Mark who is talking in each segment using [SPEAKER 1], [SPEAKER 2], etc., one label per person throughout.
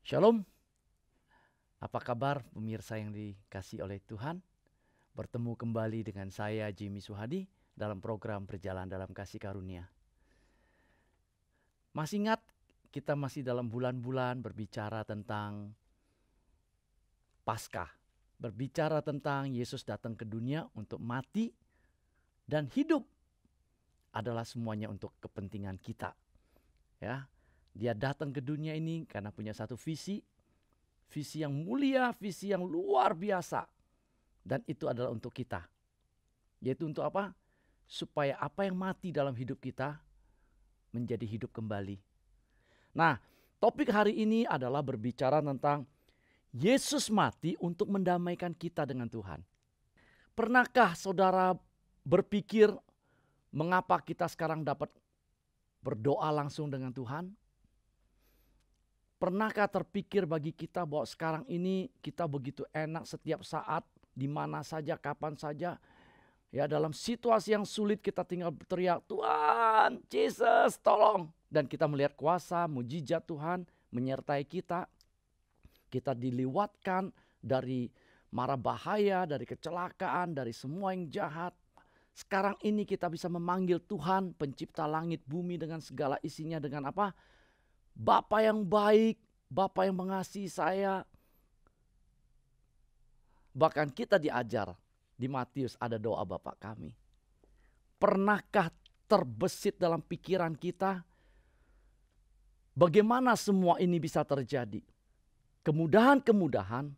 [SPEAKER 1] Shalom, apa kabar pemirsa yang dikasih oleh Tuhan? Bertemu kembali dengan saya Jimmy Suhadi dalam program Berjalan dalam Kasih Karunia. Masih ingat kita masih dalam bulan-bulan berbicara tentang Paskah. Berbicara tentang Yesus datang ke dunia untuk mati dan hidup adalah semuanya untuk kepentingan kita. Ya, dia datang ke dunia ini karena punya satu visi yang mulia, visi yang luar biasa. Dan itu adalah untuk kita. Yaitu untuk apa? Supaya apa yang mati dalam hidup kita menjadi hidup kembali. Nah, topik hari ini adalah berbicara tentang Yesus mati untuk mendamaikan kita dengan Tuhan. Pernahkah saudara berpikir mengapa kita sekarang dapat berdoa langsung dengan Tuhan? Pernahkah terpikir bagi kita bahwa sekarang ini kita begitu enak setiap saat, di mana saja, kapan saja, ya dalam situasi yang sulit kita tinggal berteriak, Tuhan, Yesus, tolong. Dan kita melihat kuasa, mujizat Tuhan menyertai kita. Kita diliwatkan dari mara bahaya, dari kecelakaan, dari semua yang jahat. Sekarang ini kita bisa memanggil Tuhan, pencipta langit bumi dengan segala isinya, dengan apa? Bapa yang baik, Bapa yang mengasihi saya. Bahkan kita diajar di Matius ada doa Bapa kami. Pernahkah terbesit dalam pikiran kita bagaimana semua ini bisa terjadi? Kemudahan-kemudahan,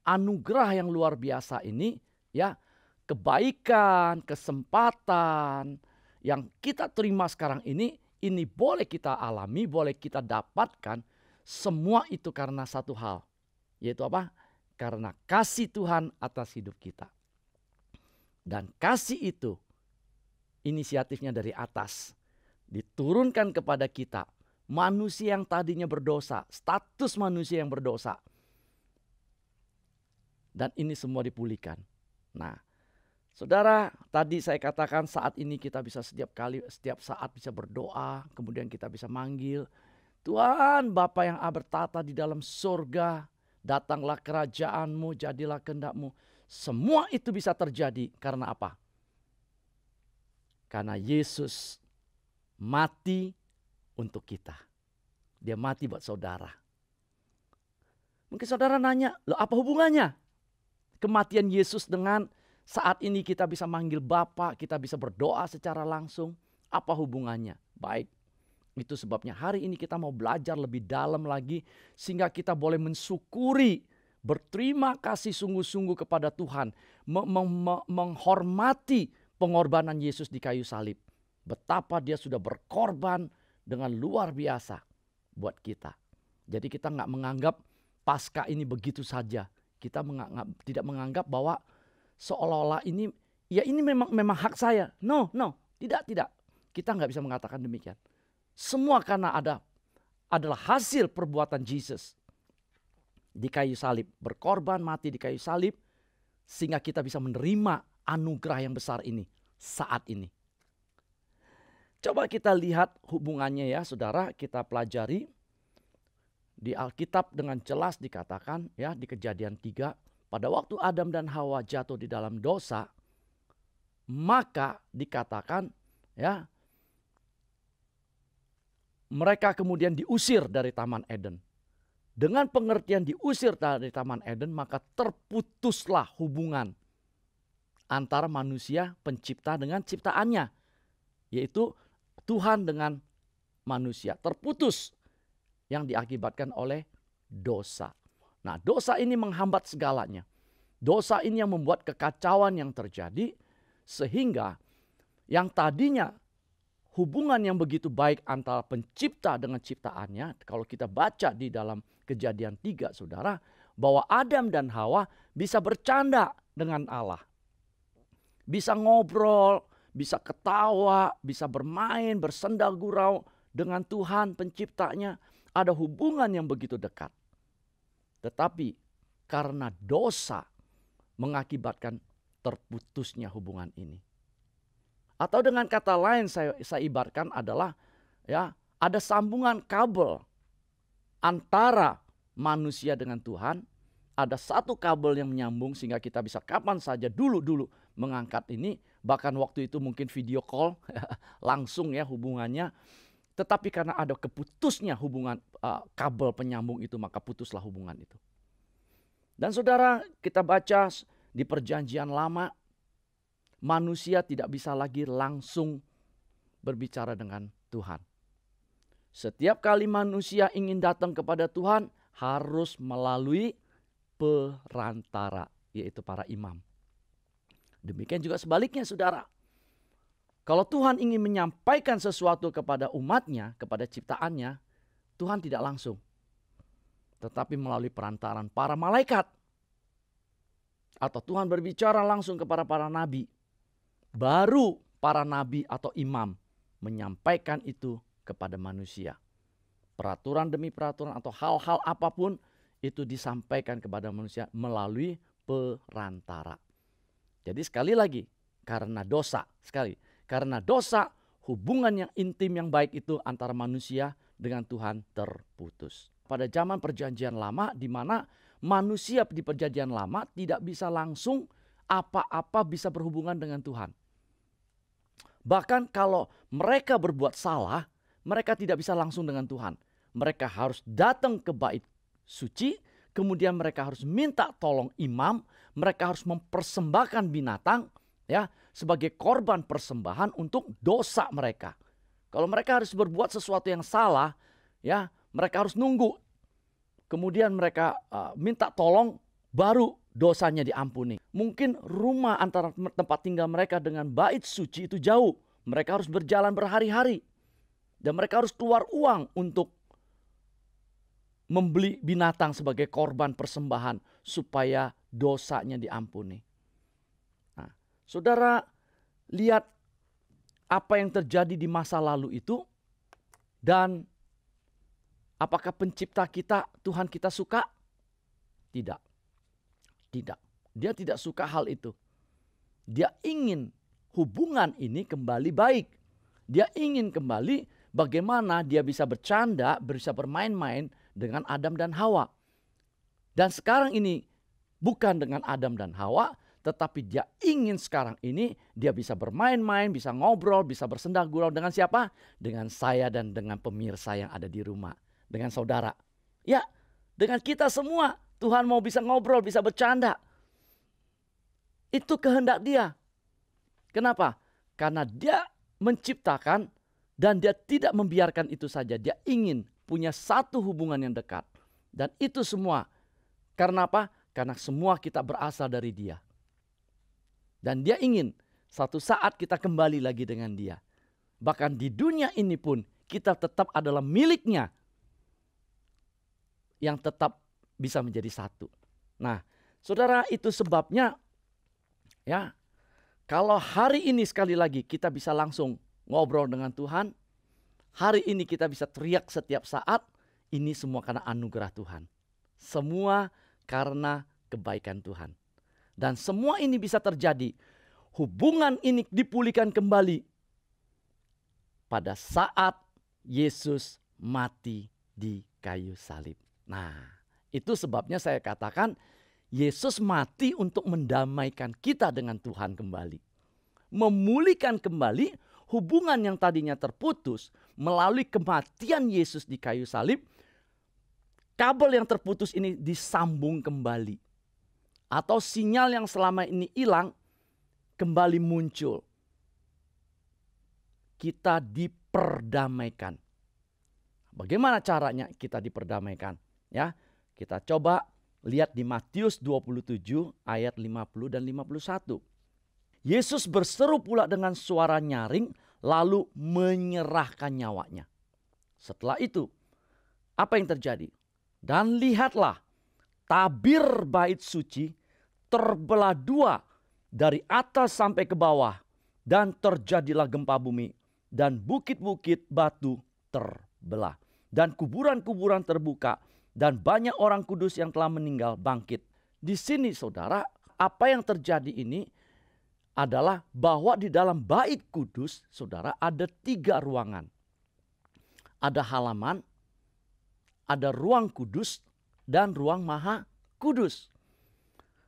[SPEAKER 1] anugerah yang luar biasa ini, ya, kebaikan, kesempatan yang kita terima sekarang ini boleh kita alami, boleh kita dapatkan. Semua itu karena satu hal, yaitu apa? Karena kasih Tuhan atas hidup kita. Dan kasih itu inisiatifnya dari atas, diturunkan kepada kita. Manusia yang tadinya berdosa, status manusia yang berdosa. Dan ini semua dipulihkan. Nah, saudara, tadi saya katakan saat ini kita bisa setiap saat bisa berdoa. Kemudian kita bisa manggil, Tuhan Bapa yang bertata di dalam surga, datanglah kerajaanmu, jadilah kehendak-mu. Semua itu bisa terjadi karena apa? Karena Yesus mati untuk kita. Dia mati buat saudara. Mungkin saudara nanya, loh apa hubungannya kematian Yesus dengan saat ini kita bisa manggil Bapa, kita bisa berdoa secara langsung? Apa hubungannya? Baik, itu sebabnya hari ini kita mau belajar lebih dalam lagi sehingga kita boleh mensyukuri, berterima kasih sungguh-sungguh kepada Tuhan, menghormati pengorbanan Yesus di kayu salib. Betapa dia sudah berkorban dengan luar biasa buat kita. Jadi kita nggak menganggap Paskah ini begitu saja. Kita tidak menganggap bahwa seolah-olah ini, ya ini memang hak saya. No, tidak. Kita nggak bisa mengatakan demikian. Semua karena adalah hasil perbuatan Yesus di kayu salib. Berkorban mati di kayu salib sehingga kita bisa menerima anugerah yang besar ini saat ini. Coba kita lihat hubungannya ya saudara, kita pelajari. Di Alkitab dengan jelas dikatakan ya di Kejadian 3, pada waktu Adam dan Hawa jatuh di dalam dosa, maka dikatakan ya mereka kemudian diusir dari Taman Eden. Dengan pengertian diusir dari Taman Eden, maka terputuslah hubungan antara manusia pencipta dengan ciptaannya, yaitu Tuhan dengan manusia. Terputus yang diakibatkan oleh dosa. Nah, dosa ini menghambat segalanya. Dosa ini yang membuat kekacauan yang terjadi sehingga yang tadinya hubungan yang begitu baik antara pencipta dengan ciptaannya, kalau kita baca di dalam Kejadian 3 saudara, bahwa Adam dan Hawa bisa bercanda dengan Allah. Bisa ngobrol, bisa ketawa, bisa bermain, bersenda gurau dengan Tuhan penciptanya. Ada hubungan yang begitu dekat. Tetapi karena dosa mengakibatkan terputusnya hubungan ini. Atau dengan kata lain saya ibaratkan adalah ya ada sambungan kabel antara manusia dengan Tuhan. Ada satu kabel yang menyambung sehingga kita bisa kapan saja dulu mengangkat ini. Bahkan waktu itu mungkin video call langsung ya hubungannya. Tetapi karena ada keputusnya hubungan kabel penyambung itu, maka putuslah hubungan itu. Dan saudara, kita baca di Perjanjian Lama, manusia tidak bisa lagi langsung berbicara dengan Tuhan. Setiap kali manusia ingin datang kepada Tuhan, harus melalui perantara, yaitu para imam. Demikian juga sebaliknya, saudara. Kalau Tuhan ingin menyampaikan sesuatu kepada umatnya, kepada ciptaannya, Tuhan tidak langsung. Tetapi melalui perantaran para malaikat. Atau Tuhan berbicara langsung kepada para nabi. Baru para nabi atau imam menyampaikan itu kepada manusia. Peraturan demi peraturan atau hal-hal apapun itu disampaikan kepada manusia melalui perantara. Jadi sekali lagi, karena dosa, hubungan yang intim yang baik itu antara manusia dengan Tuhan terputus. Pada zaman Perjanjian Lama, di mana manusia di Perjanjian Lama tidak bisa langsung apa-apa bisa berhubungan dengan Tuhan. Bahkan kalau mereka berbuat salah, mereka tidak bisa langsung dengan Tuhan. Mereka harus datang ke bait suci, kemudian mereka harus minta tolong imam, mereka harus mempersembahkan binatang ya sebagai korban persembahan untuk dosa mereka. Kalau mereka harus berbuat sesuatu yang salah, ya mereka harus nunggu. Kemudian mereka minta tolong, baru dosanya diampuni. Mungkin rumah antara tempat tinggal mereka dengan bait suci itu jauh. Mereka harus berjalan berhari-hari. Dan mereka harus keluar uang untuk membeli binatang sebagai korban persembahan supaya dosanya diampuni. Nah, saudara lihat apa yang terjadi di masa lalu itu, dan apakah pencipta kita, Tuhan kita suka? Tidak. Tidak. Dia tidak suka hal itu. Dia ingin hubungan ini kembali baik. Dia ingin kembali bagaimana dia bisa bercanda, bisa bermain-main dengan Adam dan Hawa. Dan sekarang ini bukan dengan Adam dan Hawa, tetapi dia ingin sekarang ini dia bisa bermain-main, bisa ngobrol, bisa bersenda gurau dengan siapa? Dengan saya dan dengan pemirsa yang ada di rumah. Dengan saudara. Ya, dengan kita semua. Tuhan mau bisa ngobrol, bisa bercanda. Itu kehendak dia. Kenapa? Karena dia menciptakan dan dia tidak membiarkan itu saja. Dia ingin punya satu hubungan yang dekat. Dan itu semua. Karena apa? Karena semua kita berasal dari dia. Dan dia ingin satu saat kita kembali lagi dengan dia. Bahkan di dunia ini pun kita tetap adalah miliknya. Yang tetap bisa menjadi satu. Nah, saudara, itu sebabnya ya, kalau hari ini sekali lagi kita bisa langsung ngobrol dengan Tuhan, hari ini kita bisa teriak setiap saat, ini semua karena anugerah Tuhan. Semua karena kebaikan Tuhan. Dan semua ini bisa terjadi, hubungan ini dipulihkan kembali pada saat Yesus mati di kayu salib. Nah, itu sebabnya saya katakan Yesus mati untuk mendamaikan kita dengan Tuhan kembali. Memulihkan kembali hubungan yang tadinya terputus melalui kematian Yesus di kayu salib. Kabel yang terputus ini disambung kembali. Atau sinyal yang selama ini hilang kembali muncul. Kita diperdamaikan. Bagaimana caranya kita diperdamaikan? Ya, kita coba lihat di Matius 27 ayat 50 dan 51. Yesus berseru pula dengan suara nyaring lalu menyerahkan nyawanya. Setelah itu, apa yang terjadi? Dan lihatlah, tabir bait suci terbelah dua dari atas sampai ke bawah, dan terjadilah gempa bumi, dan bukit-bukit batu terbelah, dan kuburan-kuburan terbuka, dan banyak orang kudus yang telah meninggal bangkit. Di sini saudara, apa yang terjadi ini adalah bahwa di dalam bait kudus saudara ada 3 ruangan. Ada halaman, ada ruang kudus, dan ruang maha kudus.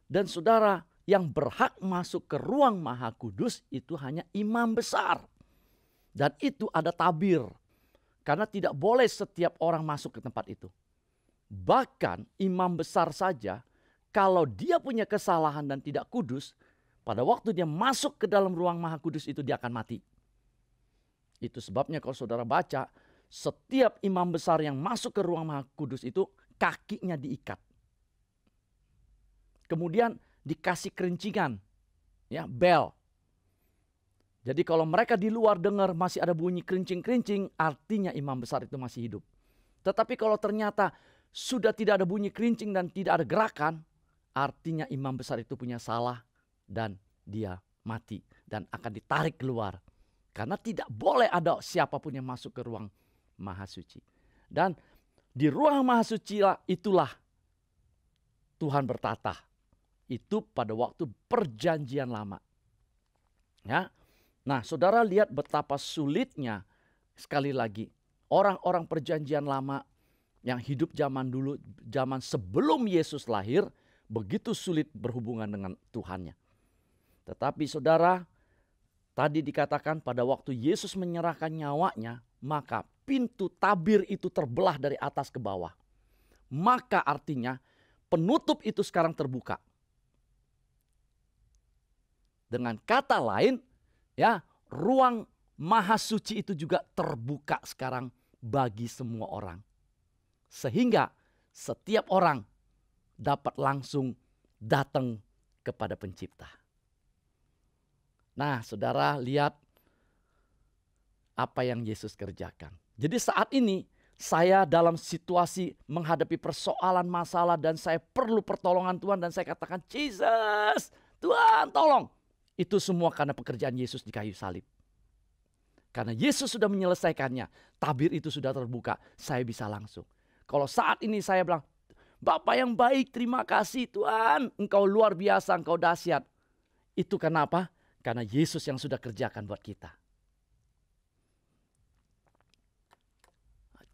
[SPEAKER 1] Dan saudara, yang berhak masuk ke ruang maha kudus itu hanya imam besar. Dan itu ada tabir. Karena tidak boleh setiap orang masuk ke tempat itu. Bahkan imam besar saja, kalau dia punya kesalahan dan tidak kudus, pada waktu dia masuk ke dalam ruang maha kudus itu dia akan mati. Itu sebabnya kalau saudara baca, setiap imam besar yang masuk ke ruang maha kudus itu kakinya diikat. Kemudian dikasih kerincingan, ya, bel. Jadi kalau mereka di luar dengar masih ada bunyi kerincing-kerincing, artinya imam besar itu masih hidup. Tetapi kalau ternyata sudah tidak ada bunyi kerincing dan tidak ada gerakan, artinya imam besar itu punya salah dan dia mati dan akan ditarik keluar. Karena tidak boleh ada siapapun yang masuk ke ruang maha suci. Dan di ruang maha suci itulah Tuhan bertata. Itu pada waktu perjanjian lama. Ya. Nah, saudara lihat betapa sulitnya, sekali lagi, orang-orang perjanjian lama yang hidup zaman dulu, zaman sebelum Yesus lahir, begitu sulit berhubungan dengan Tuhannya. Tetapi saudara, tadi dikatakan pada waktu Yesus menyerahkan nyawanya, maka pintu tabir itu terbelah dari atas ke bawah. Maka artinya penutup itu sekarang terbuka. Dengan kata lain, ya, ruang maha suci itu juga terbuka sekarang bagi semua orang. Sehingga setiap orang dapat langsung datang kepada pencipta. Nah, saudara lihat apa yang Yesus kerjakan. Jadi saat ini saya dalam situasi menghadapi persoalan masalah dan saya perlu pertolongan Tuhan dan saya katakan, Jesus, Tuhan tolong. Itu semua karena pekerjaan Yesus di kayu salib. Karena Yesus sudah menyelesaikannya, tabir itu sudah terbuka, saya bisa langsung. Kalau saat ini saya bilang, Bapak yang baik, terima kasih Tuhan, Engkau luar biasa, Engkau dahsyat. Itu kenapa? Karena Yesus yang sudah kerjakan buat kita.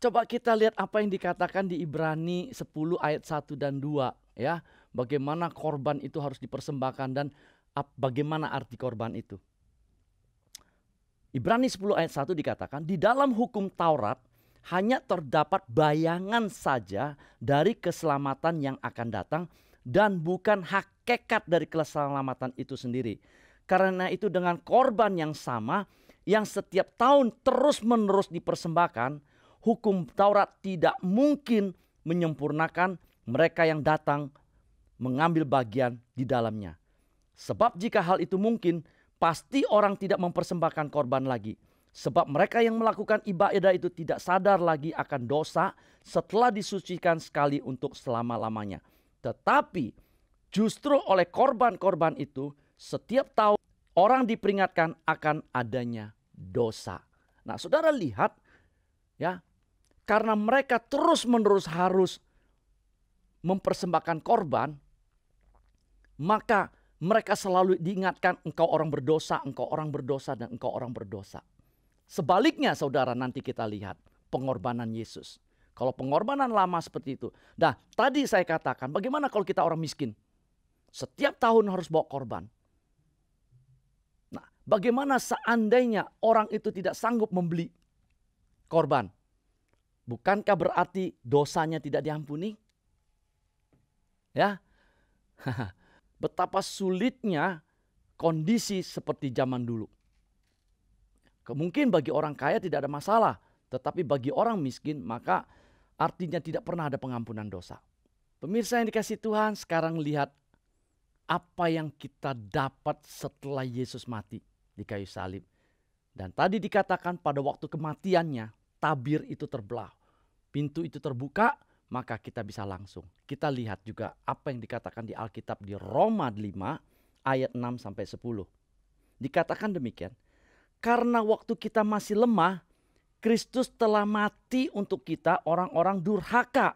[SPEAKER 1] Coba kita lihat apa yang dikatakan di Ibrani 10 ayat 1 dan 2. Ya, bagaimana korban itu harus dipersembahkan dan bagaimana arti korban itu. Ibrani 10 ayat 1 dikatakan, di dalam hukum Taurat hanya terdapat bayangan saja dari keselamatan yang akan datang dan bukan hakikat dari keselamatan itu sendiri. Karena itu dengan korban yang sama yang setiap tahun terus-menerus dipersembahkan, hukum Taurat tidak mungkin menyempurnakan mereka yang datang mengambil bagian di dalamnya. Sebab jika hal itu mungkin, pasti orang tidak mempersembahkan korban lagi. Sebab mereka yang melakukan ibadah itu tidak sadar lagi akan dosa setelah disucikan sekali untuk selama-lamanya. Tetapi justru oleh korban-korban itu, setiap tahun orang diperingatkan akan adanya dosa. Nah, saudara lihat, ya, karena mereka terus-menerus harus mempersembahkan korban, maka mereka selalu diingatkan, engkau orang berdosa, dan engkau orang berdosa. Sebaliknya saudara, nanti kita lihat pengorbanan Yesus. Kalau pengorbanan lama seperti itu. Nah, tadi saya katakan, bagaimana kalau kita orang miskin? Setiap tahun harus bawa korban. Nah, bagaimana seandainya orang itu tidak sanggup membeli korban? Bukankah berarti dosanya tidak diampuni? Ya. Betapa sulitnya kondisi seperti zaman dulu. Mungkin bagi orang kaya tidak ada masalah. Tetapi bagi orang miskin maka artinya tidak pernah ada pengampunan dosa. Pemirsa yang dikasihi Tuhan, sekarang lihat apa yang kita dapat setelah Yesus mati di kayu salib. Dan tadi dikatakan pada waktu kematiannya tabir itu terbelah. Pintu itu terbuka. Maka kita bisa langsung. Kita lihat juga apa yang dikatakan di Alkitab di Roma 5 ayat 6-10. Dikatakan demikian. Karena waktu kita masih lemah, Kristus telah mati untuk kita orang-orang durhaka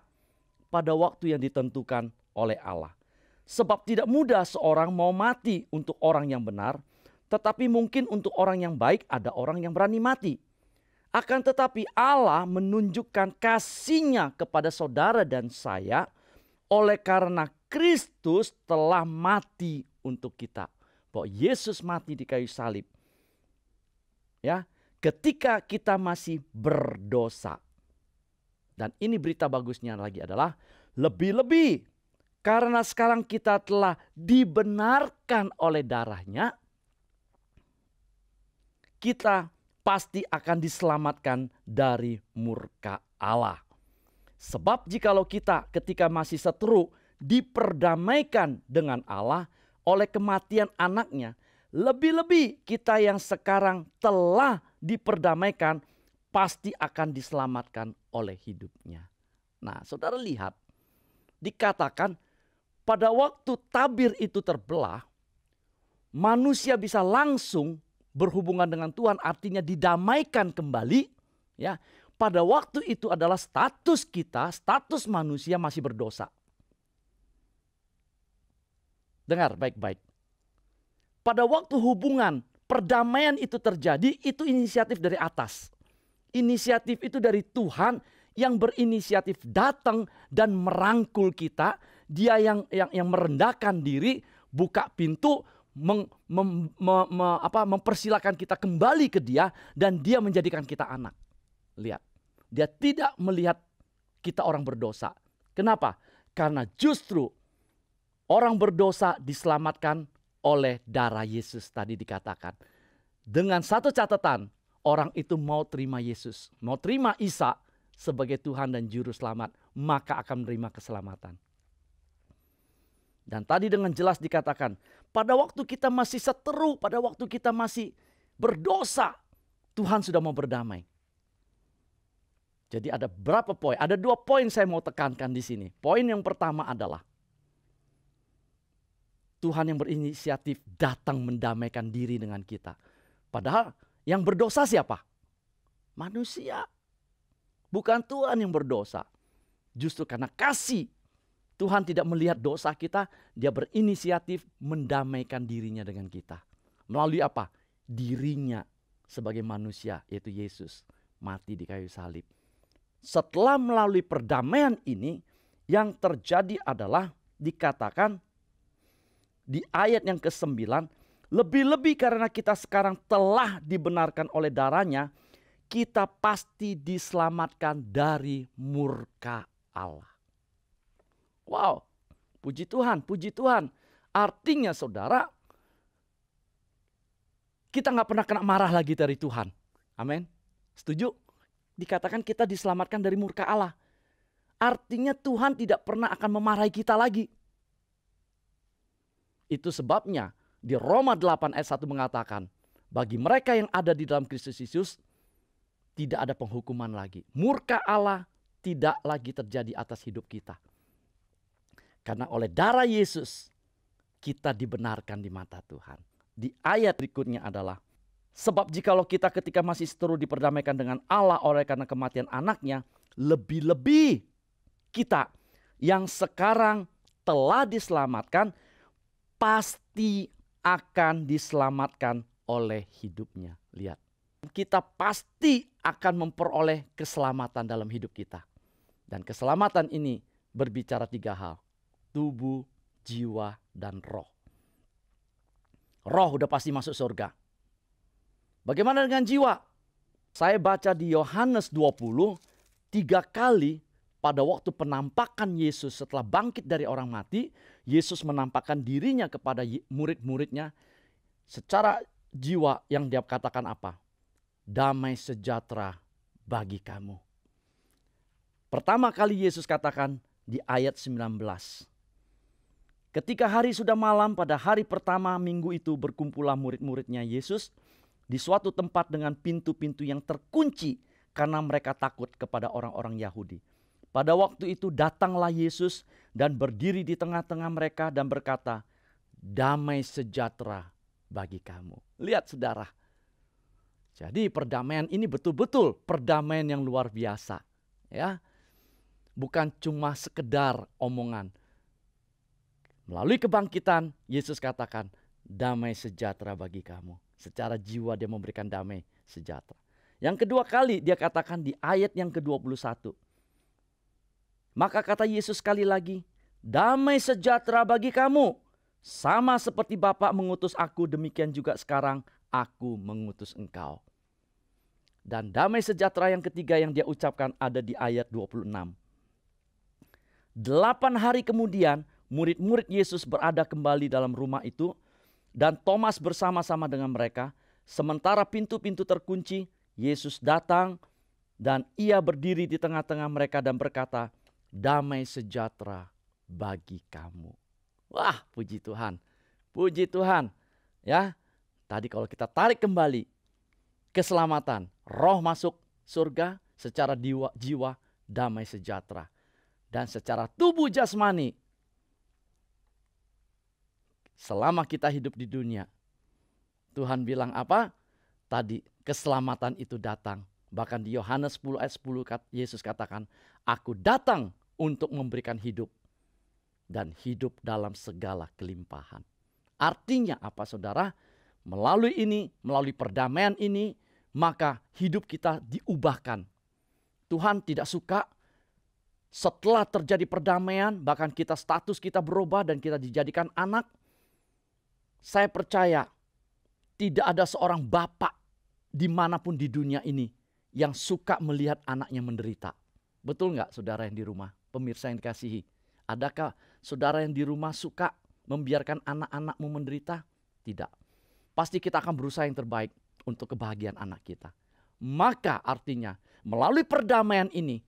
[SPEAKER 1] pada waktu yang ditentukan oleh Allah. Sebab tidak mudah seorang mau mati untuk orang yang benar, tetapi mungkin untuk orang yang baik ada orang yang berani mati. Akan tetapi Allah menunjukkan kasih-Nya kepada saudara dan saya oleh karena Kristus telah mati untuk kita. Bahwa Yesus mati di kayu salib. Ya, ketika kita masih berdosa. Dan ini berita bagusnya lagi adalah lebih-lebih karena sekarang kita telah dibenarkan oleh darahnya, kita pasti akan diselamatkan dari murka Allah. Sebab jikalau kita ketika masih seteru diperdamaikan dengan Allah oleh kematian anaknya, lebih-lebih kita yang sekarang telah diperdamaikan pasti akan diselamatkan oleh hidupnya. Nah, saudara lihat, dikatakan pada waktu tabir itu terbelah, manusia bisa langsung berhubungan dengan Tuhan, artinya didamaikan kembali. Ya, pada waktu itu adalah status kita, status manusia masih berdosa. Dengar baik-baik. Pada waktu hubungan perdamaian itu terjadi, itu inisiatif dari atas. Inisiatif itu dari Tuhan yang berinisiatif datang dan merangkul kita. Dia yang merendahkan diri, buka pintu, mempersilahkan kita kembali ke dia, dan dia menjadikan kita anak. Lihat, dia tidak melihat kita orang berdosa. Kenapa? Karena justru orang berdosa diselamatkan oleh darah Yesus tadi dikatakan. Dengan satu catatan, orang itu mau terima Yesus, mau terima Isa sebagai Tuhan dan Juru Selamat, maka akan menerima keselamatan. Dan tadi dengan jelas dikatakan, pada waktu kita masih seteru, pada waktu kita masih berdosa, Tuhan sudah mau berdamai. Jadi ada berapa poin? Ada 2 poin saya mau tekankan di sini. Poin yang pertama adalah Tuhan yang berinisiatif datang mendamaikan diri dengan kita. Padahal yang berdosa siapa? Manusia. Bukan Tuhan yang berdosa. Justru karena kasih, Tuhan tidak melihat dosa kita, dia berinisiatif mendamaikan dirinya dengan kita. Melalui apa? Dirinya sebagai manusia, yaitu Yesus, mati di kayu salib. Setelah melalui perdamaian ini, yang terjadi adalah dikatakan di ayat yang ke-9, lebih-lebih karena kita sekarang telah dibenarkan oleh darahnya, kita pasti diselamatkan dari murka Allah. Wow, puji Tuhan, puji Tuhan. Artinya saudara, kita gak pernah kena marah lagi dari Tuhan. Amin. Setuju? Dikatakan kita diselamatkan dari murka Allah. Artinya Tuhan tidak pernah akan memarahi kita lagi. Itu sebabnya di Roma 8 ayat 1 mengatakan, bagi mereka yang ada di dalam Kristus Yesus, tidak ada penghukuman lagi. Murka Allah tidak lagi terjadi atas hidup kita. Karena oleh darah Yesus, kita dibenarkan di mata Tuhan. Di ayat berikutnya adalah, sebab jikalau kita ketika masih seteru diperdamaikan dengan Allah oleh karena kematian anaknya, lebih-lebih kita yang sekarang telah diselamatkan, pasti akan diselamatkan oleh hidupnya. Lihat, kita pasti akan memperoleh keselamatan dalam hidup kita. Dan keselamatan ini berbicara 3 hal. Tubuh, jiwa, dan roh. Roh udah pasti masuk surga. Bagaimana dengan jiwa? Saya baca di Yohanes 20, 3 kali pada waktu penampakan Yesus setelah bangkit dari orang mati, Yesus menampakkan dirinya kepada murid-muridnya secara jiwa yang dia katakan apa? Damai sejahtera bagi kamu. Pertama kali Yesus katakan di ayat 19. Ketika hari sudah malam pada hari pertama minggu itu berkumpullah murid-muridnya Yesus di suatu tempat dengan pintu-pintu yang terkunci karena mereka takut kepada orang-orang Yahudi. Pada waktu itu datanglah Yesus dan berdiri di tengah-tengah mereka dan berkata, damai sejahtera bagi kamu. Lihat saudara. Jadi perdamaian ini betul-betul perdamaian yang luar biasa. Ya, bukan cuma sekedar omongan. Melalui kebangkitan, Yesus katakan, damai sejahtera bagi kamu. Secara jiwa dia memberikan damai sejahtera. Yang kedua kali dia katakan di ayat yang ke-21. Maka kata Yesus sekali lagi, damai sejahtera bagi kamu. Sama seperti Bapa mengutus aku, demikian juga sekarang aku mengutus engkau. Dan damai sejahtera yang ketiga yang dia ucapkan ada di ayat 26. 8 hari kemudian murid-murid Yesus berada kembali dalam rumah itu, dan Thomas bersama-sama dengan mereka. Sementara pintu-pintu terkunci, Yesus datang dan ia berdiri di tengah-tengah mereka dan berkata, damai sejahtera bagi kamu. Wah, puji Tuhan. Puji Tuhan. Ya, tadi kalau kita tarik kembali keselamatan, roh masuk surga, secara jiwa damai sejahtera. Dan secara tubuh jasmani, selama kita hidup di dunia, Tuhan bilang apa? Tadi keselamatan itu datang. Bahkan di Yohanes 10 ayat 10 Yesus katakan, aku datang untuk memberikan hidup. Dan hidup dalam segala kelimpahan. Artinya apa saudara? Melalui ini, melalui perdamaian ini, maka hidup kita diubahkan. Tuhan tidak suka setelah terjadi perdamaian, bahkan status kita berubah dan kita dijadikan anak. Saya percaya tidak ada seorang bapak dimanapun di dunia ini yang suka melihat anaknya menderita. Betul nggak saudara yang di rumah? Pemirsa yang dikasihi. Adakah saudara yang di rumah suka membiarkan anak-anakmu menderita? Tidak. Pasti kita akan berusaha yang terbaik untuk kebahagiaan anak kita. Maka artinya melalui perdamaian ini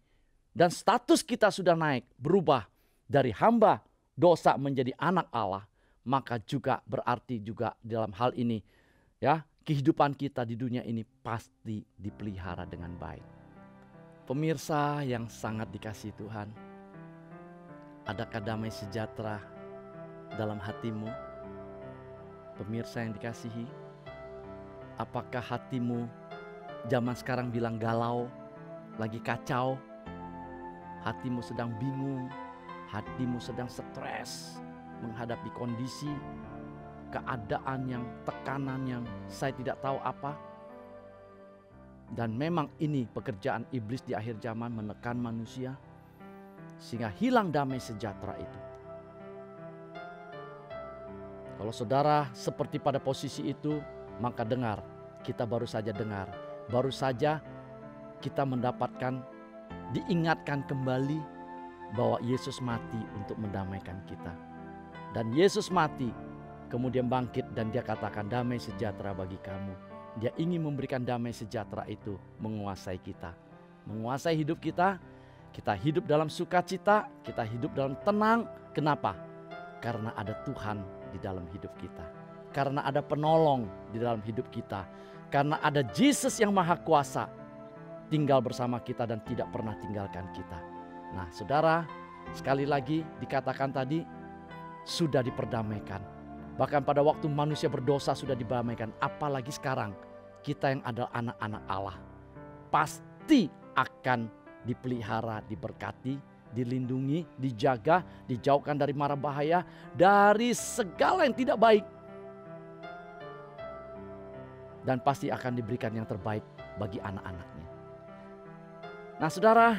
[SPEAKER 1] dan status kita sudah naik, berubah dari hamba dosa menjadi anak Allah. Maka juga berarti juga dalam hal ini ya, kehidupan kita di dunia ini pasti dipelihara dengan baik. Pemirsa yang sangat dikasihi Tuhan, adakah damai sejahtera dalam hatimu? Pemirsa yang dikasihi, apakah hatimu zaman sekarang bilang galau, lagi kacau? Hatimu sedang bingung, hatimu sedang stres menghadapi kondisi, keadaan yang, tekanan yang saya tidak tahu apa. Dan memang ini pekerjaan iblis di akhir zaman, menekan manusia sehingga hilang damai sejahtera itu. Kalau saudara seperti pada posisi itu, maka dengar, kita baru saja dengar, baru saja kita mendapatkan, diingatkan kembali bahwa Yesus mati untuk mendamaikan kita. Dan Yesus mati, kemudian bangkit dan dia katakan damai sejahtera bagi kamu. Dia ingin memberikan damai sejahtera itu menguasai kita. Menguasai hidup kita, kita hidup dalam sukacita, kita hidup dalam tenang. Kenapa? Karena ada Tuhan di dalam hidup kita. Karena ada penolong di dalam hidup kita. Karena ada Yesus yang maha kuasa tinggal bersama kita dan tidak pernah tinggalkan kita. Nah saudara, sekali lagi dikatakan tadi, sudah diperdamaikan. Bahkan pada waktu manusia berdosa sudah didamaikan. Apalagi sekarang kita yang adalah anak-anak Allah. Pasti akan dipelihara, diberkati, dilindungi, dijaga, dijauhkan dari mara bahaya, dari segala yang tidak baik. Dan pasti akan diberikan yang terbaik bagi anak-anaknya. Nah saudara,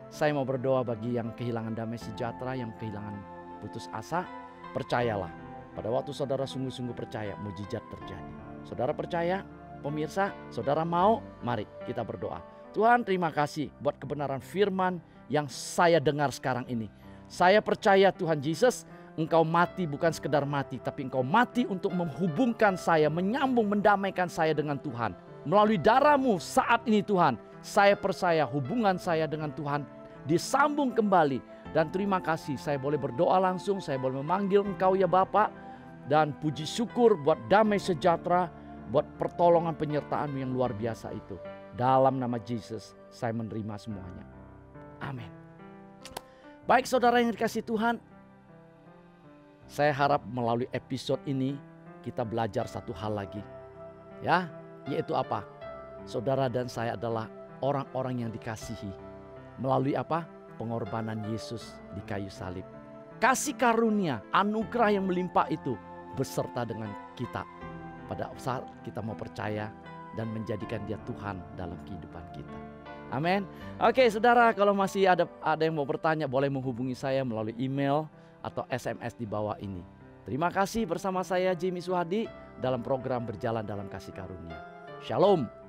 [SPEAKER 1] saya mau berdoa bagi yang kehilangan damai sejahtera, yang kehilangan putus asa. Percayalah, pada waktu saudara sungguh-sungguh percaya, mujizat terjadi. Saudara percaya, pemirsa, saudara mau, mari kita berdoa. Tuhan, terima kasih buat kebenaran firman yang saya dengar sekarang ini. Saya percaya Tuhan Yesus, Engkau mati bukan sekedar mati, tapi Engkau mati untuk menghubungkan saya, menyambung, mendamaikan saya dengan Tuhan. Melalui darah-Mu saat ini Tuhan, saya percaya hubungan saya dengan Tuhan disambung kembali. Dan terima kasih saya boleh berdoa langsung, saya boleh memanggil Engkau ya Bapa. Dan puji syukur buat damai sejahtera, buat pertolongan penyertaan-Mu yang luar biasa itu. Dalam nama Yesus saya menerima semuanya. Amin. Baik saudara yang dikasihi Tuhan, saya harap melalui episode ini kita belajar satu hal lagi. Ya, yaitu apa? Saudara dan saya adalah orang-orang yang dikasihi. Melalui apa? Pengorbanan Yesus di kayu salib. Kasih karunia, anugerah yang melimpah itu beserta dengan kita pada saat kita mau percaya dan menjadikan Dia Tuhan dalam kehidupan kita. Amin. Oke, saudara, kalau masih ada yang mau bertanya, boleh menghubungi saya melalui email atau SMS di bawah ini. Terima kasih bersama saya Jimmy Suhadi dalam program Berjalan dalam Kasih Karunia. Shalom.